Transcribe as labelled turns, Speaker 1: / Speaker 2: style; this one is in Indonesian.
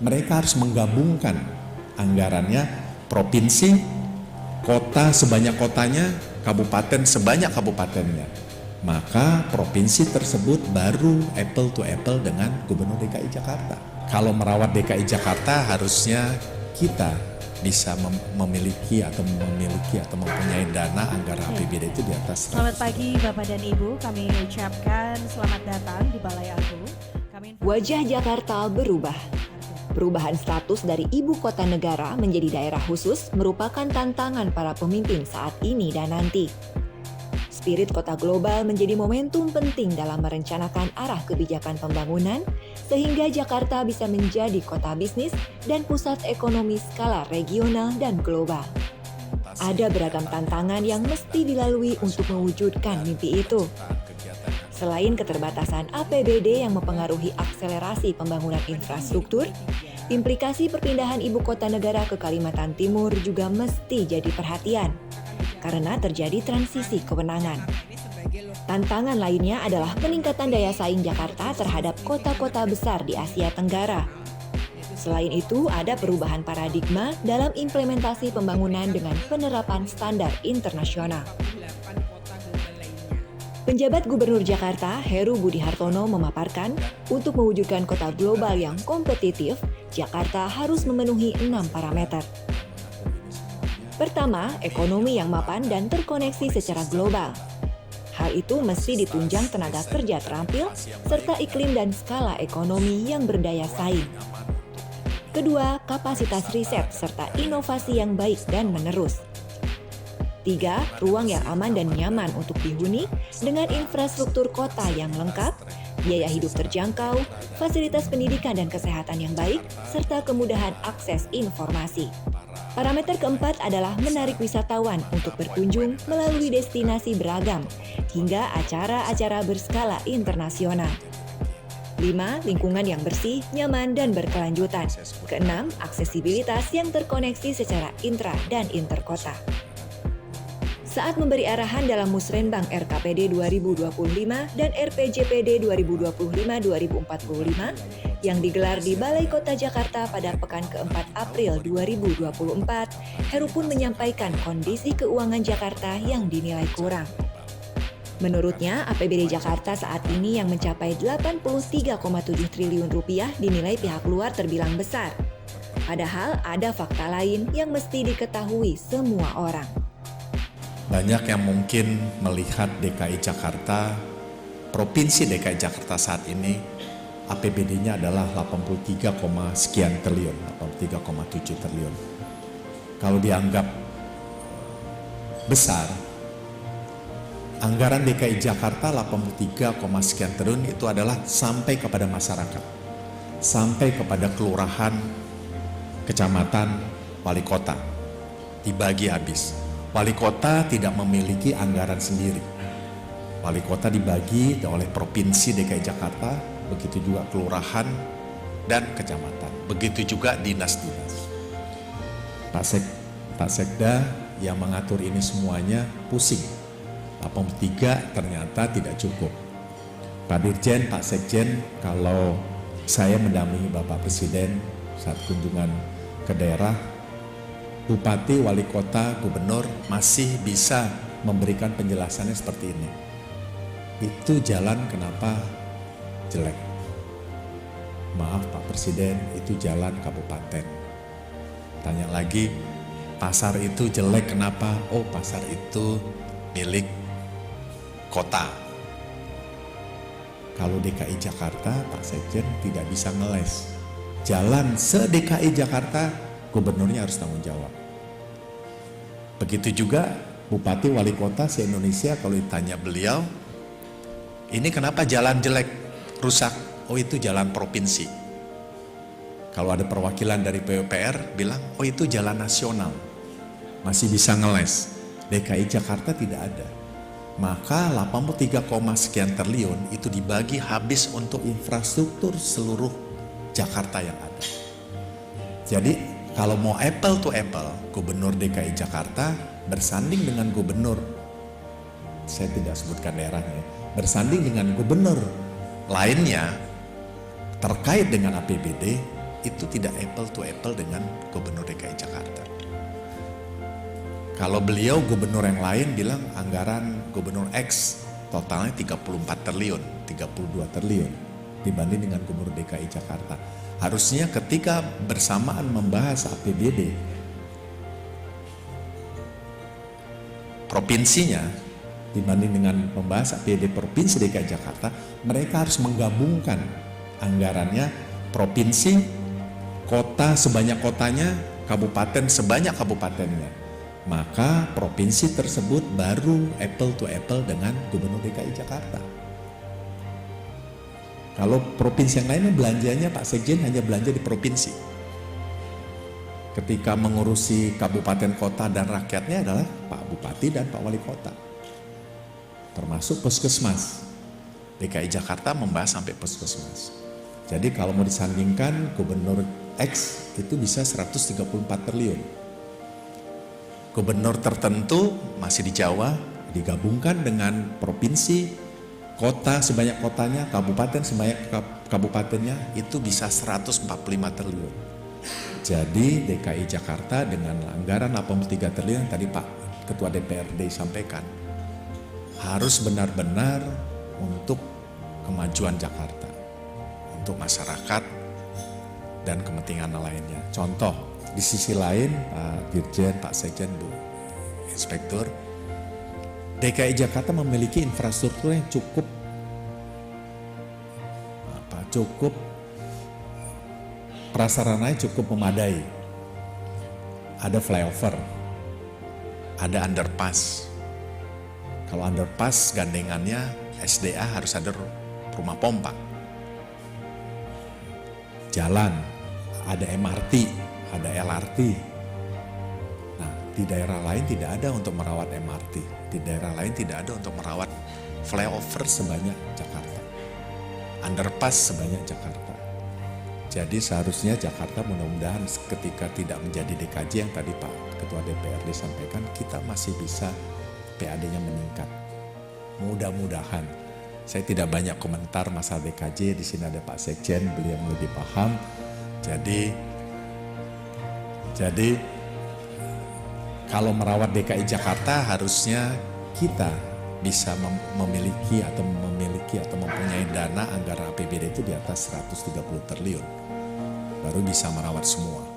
Speaker 1: Mereka harus menggabungkan anggarannya, provinsi, kota sebanyak kotanya, kabupaten sebanyak kabupatennya. Maka provinsi tersebut baru apple to apple dengan Gubernur DKI Jakarta. Kalau merawat DKI Jakarta harusnya kita bisa memiliki atau mempunyai dana anggaran APBD itu di atas.
Speaker 2: Selamat pagi Bapak dan Ibu, kami ucapkan selamat datang di Balai Agung.
Speaker 3: Wajah Jakarta berubah. Perubahan status dari ibu kota negara menjadi daerah khusus merupakan tantangan para pemimpin saat ini dan nanti. Spirit kota global menjadi momentum penting dalam merencanakan arah kebijakan pembangunan, sehingga Jakarta bisa menjadi kota bisnis dan pusat ekonomi skala regional dan global. Ada beragam tantangan yang mesti dilalui untuk mewujudkan mimpi itu. Selain keterbatasan APBD yang mempengaruhi akselerasi pembangunan infrastruktur, implikasi perpindahan ibu kota negara ke Kalimantan Timur juga mesti jadi perhatian, karena terjadi transisi kewenangan. Tantangan lainnya adalah peningkatan daya saing Jakarta terhadap kota-kota besar di Asia Tenggara. Selain itu, ada perubahan paradigma dalam implementasi pembangunan dengan penerapan standar internasional. Penjabat Gubernur Jakarta, Heru Budi Hartono memaparkan, untuk mewujudkan kota global yang kompetitif, Jakarta harus memenuhi 6 parameter. Pertama, ekonomi yang mapan dan terkoneksi secara global. Hal itu mesti ditunjang tenaga kerja terampil, serta iklim dan skala ekonomi yang berdaya saing. Kedua, kapasitas riset serta inovasi yang baik dan menerus. 3. Ruang yang aman dan nyaman untuk dihuni dengan infrastruktur kota yang lengkap, biaya hidup terjangkau, fasilitas pendidikan dan kesehatan yang baik, serta kemudahan akses informasi. Parameter keempat adalah menarik wisatawan untuk berkunjung melalui destinasi beragam, hingga acara-acara berskala internasional. 5. Lingkungan yang bersih, nyaman, dan berkelanjutan. Keenam, aksesibilitas yang terkoneksi secara intra dan interkota. Saat memberi arahan dalam Musrenbang RKPD 2025 dan RPJPD 2025-2045 yang digelar di Balai Kota Jakarta pada pekan keempat April 2024, Heru pun menyampaikan kondisi keuangan Jakarta yang dinilai kurang. Menurutnya, APBD Jakarta saat ini yang mencapai 83,7 triliun rupiah dinilai pihak luar terbilang besar. Padahal ada fakta lain yang mesti diketahui semua orang.
Speaker 1: Banyak yang mungkin melihat DKI Jakarta, Provinsi DKI Jakarta saat ini, APBD-nya adalah 83, sekian triliun, 83,7 triliun. Kalau dianggap besar, anggaran DKI Jakarta 83, sekian triliun itu adalah sampai kepada masyarakat, sampai kepada kelurahan, kecamatan, wali kota, dibagi habis. Wali kota tidak memiliki anggaran sendiri. Wali kota dibagi oleh Provinsi DKI Jakarta, begitu juga kelurahan dan kecamatan. Begitu juga dinas-dinas. Pak Sekda yang mengatur ini semuanya pusing. 83 ternyata tidak cukup. Pak Dirjen, Pak Sekjen, kalau saya mendampingi Bapak Presiden saat kunjungan ke daerah, Bupati, Wali Kota, Gubernur masih bisa memberikan penjelasannya seperti ini. Itu jalan kenapa jelek? Maaf Pak Presiden, itu jalan kabupaten. Tanya lagi, pasar itu jelek kenapa? Oh, pasar itu milik kota. Kalau DKI Jakarta, Pak Sekjen tidak bisa ngeles. Jalan se-DKI Jakarta, gubernurnya harus tanggung jawab. Begitu juga Bupati Wali Kota se-Indonesia, kalau ditanya beliau, ini kenapa jalan jelek, rusak? Oh, itu jalan provinsi. Kalau ada perwakilan dari PUPR bilang, oh itu jalan nasional, masih bisa ngeles. DKI Jakarta tidak ada. Maka 83, sekian triliun itu dibagi habis untuk infrastruktur seluruh Jakarta yang ada. Jadi kalau mau apple to apple, Gubernur DKI Jakarta bersanding dengan gubernur, saya tidak sebutkan daerahnya, bersanding dengan gubernur lainnya terkait dengan APBD, itu tidak apple to apple dengan Gubernur DKI Jakarta. Kalau beliau gubernur yang lain bilang anggaran Gubernur X totalnya 34 triliun, 32 triliun dibanding dengan Gubernur DKI Jakarta. Harusnya ketika bersamaan membahas APBD provinsinya dibanding dengan membahas APBD Provinsi DKI Jakarta, mereka harus menggabungkan anggarannya provinsi, kota sebanyak kotanya, kabupaten sebanyak kabupatennya. Maka provinsi tersebut baru apple to apple dengan Gubernur DKI Jakarta. Kalau provinsi yang lainnya belanjanya Pak Sekjen hanya belanja di provinsi. Ketika mengurusi kabupaten kota dan rakyatnya adalah Pak Bupati dan Pak Wali Kota. Termasuk puskesmas. DKI Jakarta membahas sampai puskesmas. Jadi kalau mau disandingkan Gubernur X itu bisa 134 triliun. Gubernur tertentu masih di Jawa digabungkan dengan provinsi, kota sebanyak kotanya, kabupaten sebanyak kabupatennya itu bisa 145 triliun. Jadi DKI Jakarta dengan anggaran 83 triliun yang tadi Pak Ketua DPRD sampaikan harus benar-benar untuk kemajuan Jakarta, untuk masyarakat dan kepentingan lainnya. Contoh, di sisi lain, Pak Dirjen, Pak Sekjen, Bu Inspektur, DKI Jakarta memiliki infrastruktur yang cukup prasarananya cukup memadai. Ada flyover, ada underpass. Kalau underpass gandengannya SDA harus ada rumah pompa. Jalan, ada MRT, ada LRT. Nah, di daerah lain tidak ada untuk merawat MRT. Di daerah lain tidak ada untuk merawat flyover sebanyak Jakarta. Underpass sebanyak Jakarta. Jadi seharusnya Jakarta mudah-mudahan ketika tidak menjadi DKJ yang tadi Pak Ketua DPRD sampaikan, kita masih bisa PAD-nya meningkat. Mudah-mudahan. Saya tidak banyak komentar masalah DKJ, di sini ada Pak Sekjen, beliau yang lebih paham. Jadi kalau merawat DKI Jakarta harusnya kita bisa memiliki atau mempunyai dana anggaran APBD itu di atas 130 triliun. Baru bisa merawat semua.